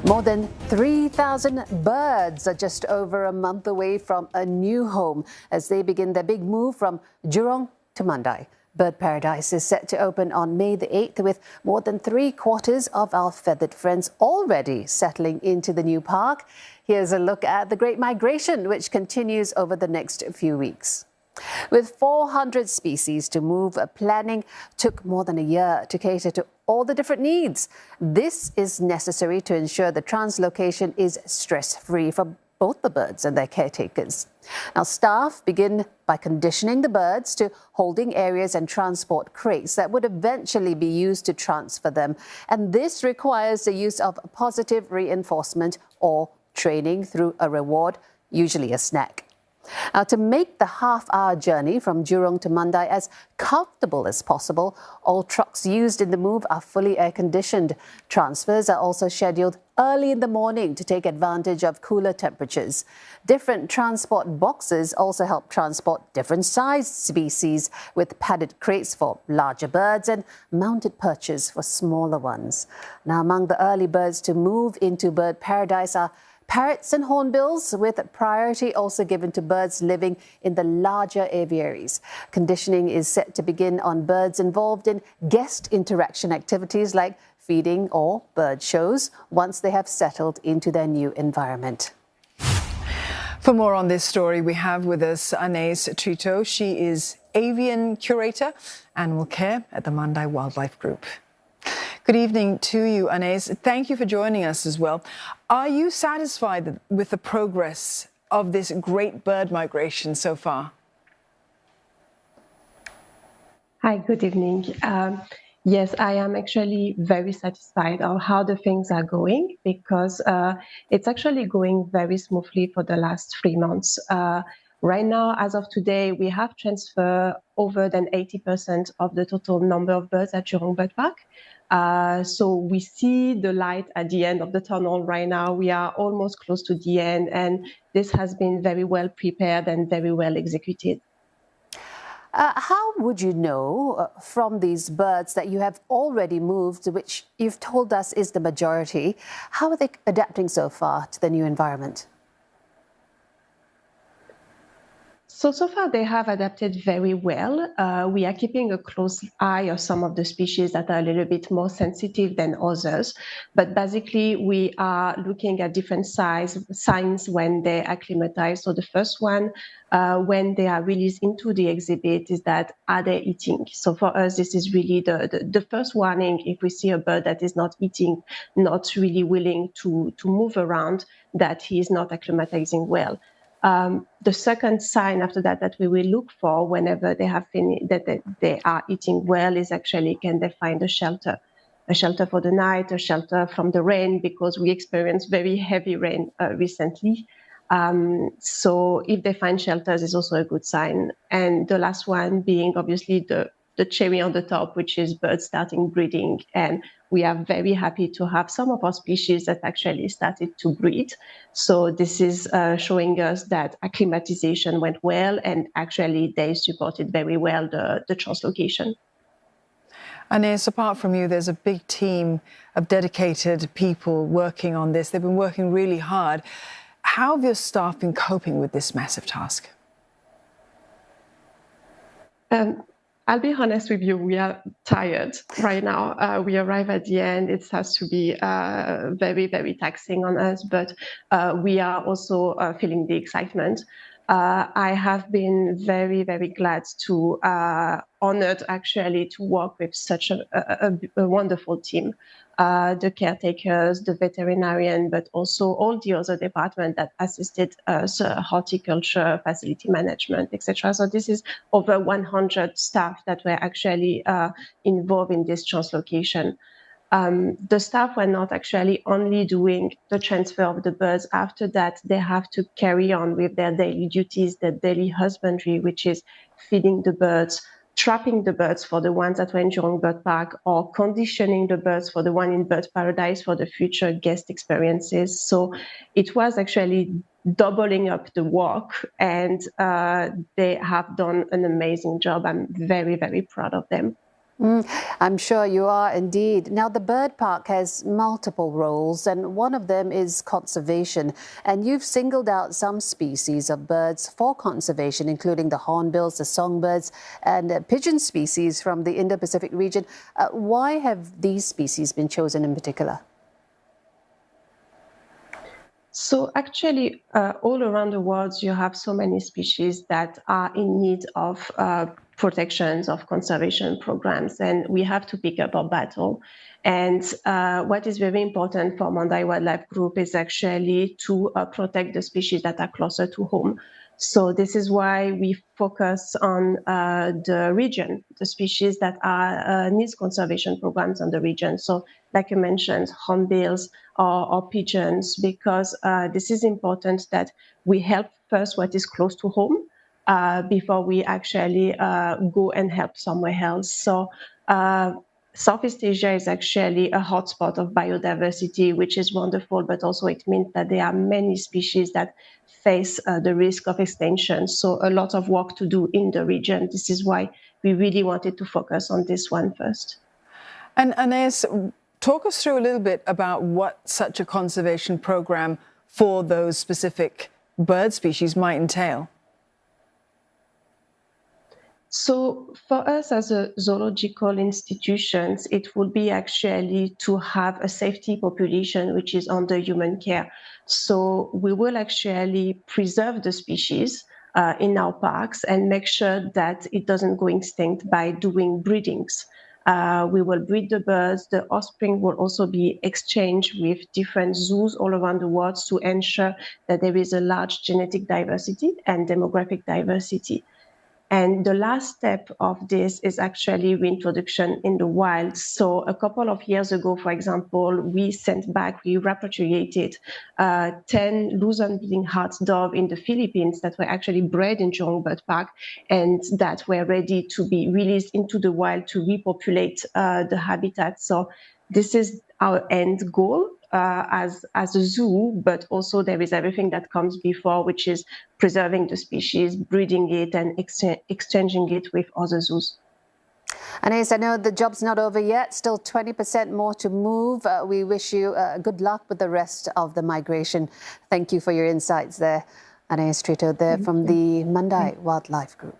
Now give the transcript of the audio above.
More than 3,000 birds are just over a month away from a new home as they begin their big move from Jurong to Mandai. Bird Paradise is set to open on May the 8th with more than 3/4 of our feathered friends already settling into the new park. Here's a look at the Great Migration, which continues over the next few weeks. With 400 species to move, planning took more than a year to cater to all the different needs. This is necessary to ensure the translocation is stress-free for both the birds and their caretakers. Now, staff begin by conditioning the birds to holding areas and transport crates that would eventually be used to transfer them. And this requires the use of positive reinforcement or training through a reward, usually a snack. Now, to make the half-hour journey from Jurong to Mandai as comfortable as possible, all trucks used in the move are fully air-conditioned. Transfers are also scheduled early in the morning to take advantage of cooler temperatures. Different transport boxes also help transport different sized species, with padded crates for larger birds and mounted perches for smaller ones. Now, among the early birds to move into Bird Paradise are parrots and hornbills, with priority also given to birds living in the larger aviaries. Conditioning is set to begin on birds involved in guest interaction activities like feeding or bird shows once they have settled into their new environment. For more on this story, we have with us Anais Trito. She is Avian Curator, Animal Care at the Mandai Wildlife Group. Good evening to you, Anais. Thank you for joining us as well. Are you satisfied with the progress of this great bird migration so far? Hi, good evening. Yes, I am actually very satisfied of how the things are going because it's actually going very smoothly for the last 3 months. Right now, as of today, we have transferred over than 80% of the total number of birds at Jurong Bird Park. So we see the light at the end of the tunnel right now. We are almost close to the end, and this has been very well prepared and very well executed. How would you know from these birds that you have already moved, which you've told us is the majority? How are they adapting so far to the new environment? So far they have adapted very well. We are keeping a close eye on some of the species that are a little bit more sensitive than others. But basically, we are looking at different signs when they acclimatize. So the first one, when they are released into the exhibit, is that are they eating? So for us, this is really the first warning. If we see a bird that is not eating, not really willing to move around, that he is not acclimatizing well. The second sign after that we will look for whenever they have finished, that they are eating well, is actually can they find a shelter for the night, a shelter from the rain, because we experienced very heavy rain recently. So if they find shelters is also a good sign. And the last one being obviously the cherry on the top, which is birds starting breeding. And we are very happy to have some of our species that actually started to breed. So this is showing us that acclimatization went well, and actually they supported very well the translocation. Anais, apart from you, there's a big team of dedicated people working on this. They've been working really hard. How have your staff been coping with this massive task? I'll be honest with you, we are tired right now. We arrive at the end. It has to be very, very taxing on us, but we are also feeling the excitement. I have been very, very glad to, honored actually, to work with such a wonderful team. The caretakers, the veterinarian, but also all the other departments that assisted us, horticulture, facility management, etc. So this is over 100 staff that were actually involved in this translocation. The staff were not actually only doing the transfer of the birds. After that, they have to carry on with their daily duties, their daily husbandry, which is feeding the birds, trapping the birds for the ones that were in Jurong Bird Park, or conditioning the birds for the one in Bird Paradise for the future guest experiences. So it was actually doubling up the work, and they have done an amazing job. I'm very, very proud of them. I'm sure you are indeed. Now, the bird park has multiple roles, and one of them is conservation. And you've singled out some species of birds for conservation, including the hornbills, the songbirds, and pigeon species from the Indo-Pacific region. Why have these species been chosen in particular? So actually, all around the world, you have so many species that are in need of protections, of conservation programs, and we have to pick up our battle. And what is very important for Mandai Wildlife Group is actually to protect the species that are closer to home. So this is why we focus on the region, the species that are needs conservation programs on the region. So like you mentioned, hornbills or pigeons, because this is important that we help first what is close to home before we actually go and help somewhere else. So Southeast Asia is actually a hotspot of biodiversity, which is wonderful, but also it means that there are many species that face the risk of extinction. So a lot of work to do in the region. This is why we really wanted to focus on this one first. And Anais, talk us through a little bit about what such a conservation program for those specific bird species might entail. So for us as a zoological institutions, it would be actually to have a safety population which is under human care. So we will actually preserve the species in our parks and make sure that it doesn't go extinct by doing breedings. We will breed the birds. The offspring will also be exchanged with different zoos all around the world to ensure that there is a large genetic diversity and demographic diversity. And the last step of this is actually reintroduction in the wild. So a couple of years ago, for example, we repatriated 10 Luzon bleeding heart dove in the Philippines that were actually bred in Jurong Bird Park and that were ready to be released into the wild to repopulate the habitat. So this is our end goal as a zoo, but also there is everything that comes before, which is preserving the species, breeding it, and exchanging it with other zoos. Anais, I know the job's not over yet, still 20% more to move. We wish you good luck with the rest of the migration. Thank you for your insights there. Anais Trito there from the Mandai Wildlife Group.